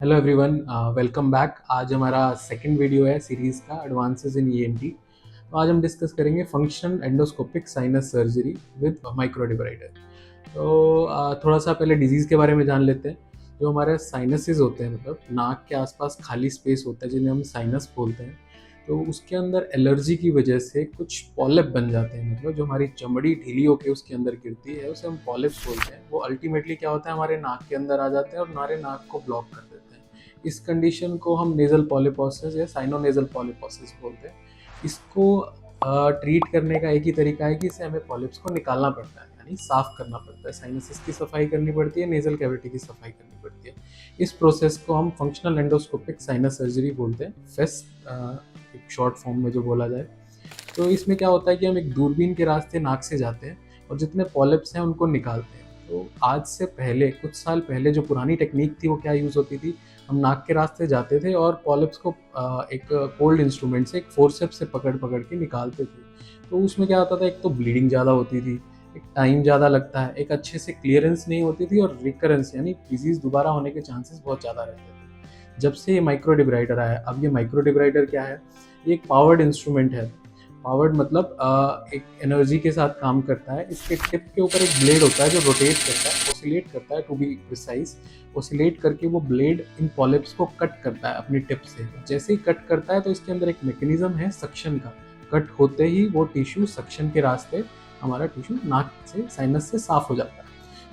Hello everyone, welcome back. आज हमारा second video है सीरीज़ का एडवांसेस इन ईएनटी। तो आज हम डिस्कस करेंगे functional endoscopic sinus surgery with microdebrider. तो थोड़ा सा पहले डिजीज़ के बारे में जान लेते हैं। जो हमारे साइनसेस होते हैं, मतलब नाक के आसपास खाली स्पेस होता है जिन्हें हम साइनस बोलते हैं। तो उसके अंदर एलर्जी की वजह से कुछ पॉलिप बन जाते हैं, मतलब जो हमारी चमड़ी ढीली होकर उसके अंदर गिरती है उसे हम पॉलिप्स बोलते हैं। वो अल्टीमेटली क्या होता है, हमारे नाक के अंदर आ जाते हैं और हमारे नाक को ब्लॉक कर देते हैं। इस कंडीशन को हम नेजल पॉलिपोसिस या साइनोनेजल पॉलिपोसिस बोलते हैं। इसको ट्रीट करने का एक ही तरीका है कि इसे हमें पॉलिप्स को निकालना पड़ता है, यानी साफ करना पड़ता है। साइनसिस की सफाई करनी पड़ती है, नेजल कैविटी की सफाई करनी पड़ती है। इस प्रोसेस को हम फंक्शनल एंडोस्कोपिक साइनस सर्जरी बोलते हैं, फेस एक शॉर्ट फॉर्म में जो बोला जाए। तो इसमें क्या होता है कि हम एक दूरबीन के रास्ते नाक से जाते हैं और जितने पॉलिप्स हैं उनको निकालते हैं। तो आज से पहले, कुछ साल पहले, जो पुरानी टेक्निक थी वो क्या यूज़ होती थी, हम नाक के रास्ते जाते थे और पॉलिप्स को एक कोल्ड इंस्ट्रूमेंट से, एक फोर्सेप्स से पकड़ पकड़ के निकालते थे। तो उसमें क्या होता था, एक तो ब्लीडिंग ज़्यादा होती थी, एक टाइम ज़्यादा लगता है, एक अच्छे से क्लियरेंस नहीं होती थी और रिकरेंस यानी डिजीज़ दोबारा होने के चांसेस बहुत ज़्यादा रहते थे। जब से ये माइक्रो डिब्राइडर आया, अब ये माइक्रो डिब्राइडर क्या है, ये एक पावर्ड इंस्ट्रूमेंट है। पावर्ड मतलब एक एनर्जी के साथ काम करता है। इसके टिप के ऊपर एक ब्लेड होता है जो रोटेट करता है, ओसिलेट करता है, टू बी प्रिसाइज। ओसिलेट करके वो ब्लेड इन पॉलिप्स को कट करता है अपनी टिप से। जैसे ही कट करता है तो इसके अंदर एक मैकेनिज्म है सक्शन का। कट होते ही वो टिश्यू सक्शन के रास्ते हमारा टिश्यू नाक से, साइनस से साफ हो जाता है।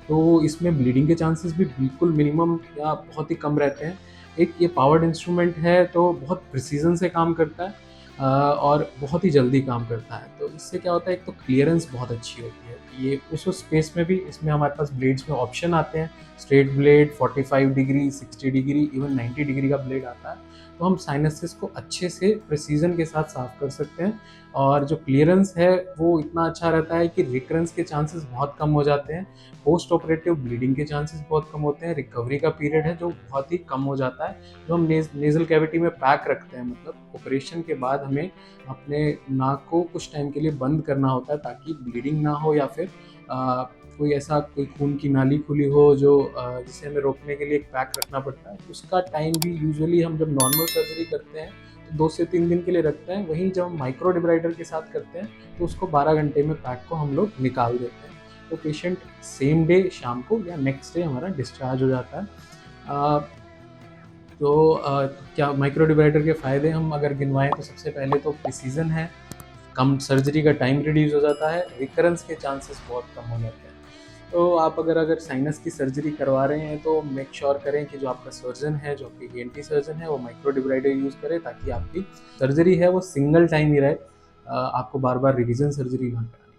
तो इसमें ब्लीडिंग के चांसेस भी बिल्कुल मिनिमम या बहुत ही कम रहते हैं। एक ये पावर्ड इंस्ट्रूमेंट है तो बहुत प्रिसीजन से काम करता है और बहुत ही जल्दी काम करता है। तो इससे क्या होता है, एक तो क्लियरेंस बहुत अच्छी होती है। ये उस स्पेस में भी, इसमें हमारे पास ब्लेड्स में ऑप्शन आते हैं। Straight blade 45 degree, 60 degree, even 90 degree का ब्लेड आता है। तो हम साइनसेस को अच्छे से प्रिसीजन के साथ साफ कर सकते हैं और जो क्लियरेंस है वो इतना अच्छा रहता है कि रिकरेंस के चांसेस बहुत कम हो जाते हैं। पोस्ट ऑपरेटिव ब्लीडिंग के चांसेस बहुत कम होते हैं। रिकवरी का पीरियड है जो बहुत ही कम हो जाता है। जो हम नेजल कैविटी में पैक रखते हैं, मतलब ऑपरेशन के बाद हमें अपने नाक को कुछ टाइम के लिए बंद करना होता है ताकि ब्लीडिंग ना हो, या फिर कोई ऐसा कोई खून की नाली खुली हो जो जिसे हमें रोकने के लिए एक पैक रखना पड़ता है। उसका टाइम भी यूजुअली हम जब नॉर्मल सर्जरी करते हैं तो 2 से 3 दिन के लिए रखते हैं। वहीं जब हम माइक्रो डिब्राइडर के साथ करते हैं तो उसको 12 घंटे में पैक को हम लोग निकाल देते हैं। तो पेशेंट सेम डे शाम को या नेक्स्ट डे हमारा डिस्चार्ज हो जाता है। अ, तो क्या माइक्रो डिवाइडर के फ़ायदे हम अगर गिनवाएँ तो सबसे पहले तो प्रिसीजन है, कम सर्जरी का टाइम रिड्यूस हो जाता है, रिकरेंस के चांसेस बहुत कम हो जाते हैं। तो आप अगर साइनस की सर्जरी करवा रहे हैं तो मेक श्योर करें कि जो आपका सर्जन है, जो आपकी ईएनटी सर्जन है, वो माइक्रो डिवाइडर यूज़ करे ताकि आपकी सर्जरी है वो सिंगल टाइम ही रहे, आपको बार-बार रिवीजन सर्जरी ना कराएँ।